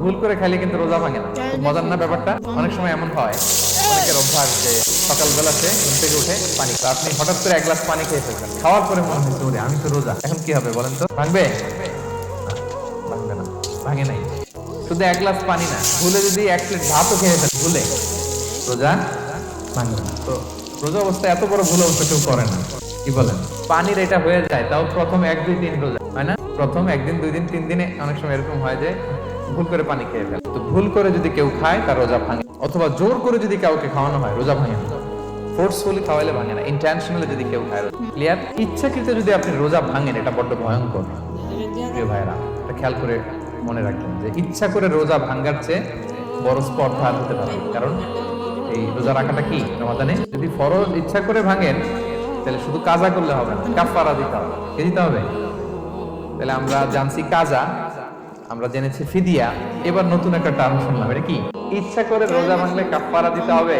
ভুল করে খাইলে কিন্তু রোজা ভাঙে না। খুব মজার না ব্যাপারটা? অনেক সময় এমন হয়, অনেকের অভ্যাস যে সকালবেলা সে ঘুম থেকে উঠে পানি খায়। আপনি হঠাৎ করে এক গ্লাস পানি খেয়ে ফেলবেন, খাওয়ার পরে মনে হচ্ছে ওরে আমি তো রোজা, এখন কি হবে বলেন তো? ভাঙবে? না, ভাঙবে না, ভাঙে নাই। শুধু এক গ্লাস পানি না, ভুলে যদি এক প্লেট ভাতও খেয়ে ফেলেন ভুলে, রোজা ভাঙবে না। তো রোজা অবস্থায় এত বড় ভুল অবস্থা কেউ করে না, কি বলেন? পানির এটা হয়ে যায়, তাও প্রথম 1 2 3 রোজা হয় না, প্রথম 1 দিন 2 দিন 3 দিনে অনেক সময় এরকম হয় যে ভুল করে পানি খেয়ে ফেলে। তো ভুল করে যদি কেউ খায় তার রোজা ভাঙে, অথবা জোর করে যদি কাউকে খাওয়ানো হয় রোজা ভাঙে না। ফোর্সফুলি খাওয়াইলে ভাঙে না, ইন্টেনশনালি যদি কেউ খায়। ক্লিয়ার? ইচ্ছাকৃত যদি আপনি রোজা ভাঙেন, এটা বড্ড ভয়ঙ্কর প্রিয় ভাইরা। এটা খেয়াল করে মনে রাখবেন যে ইচ্ছা করে রোজা ভাঙার চেয়ে বড় স্পর্ধা আর হতে পারে। কারণ এই রোজা রাখাটা কি রমাদানে যদি ফরজ ইচ্ছা করে ভাঙেন, তাহলে শুধু কাজা করলে হবে না, কাফারা দিতে হবে। কি দিতে হবে? তাহলে আমরা জানছি কাজা, আমরা জেনেছি ফিদিয়া, এবার নতুন একটা টার্ম শুনলাম, এটা কি? ইচ্ছা করে রোজা ভাঙলে কাফারা দিতে হবে।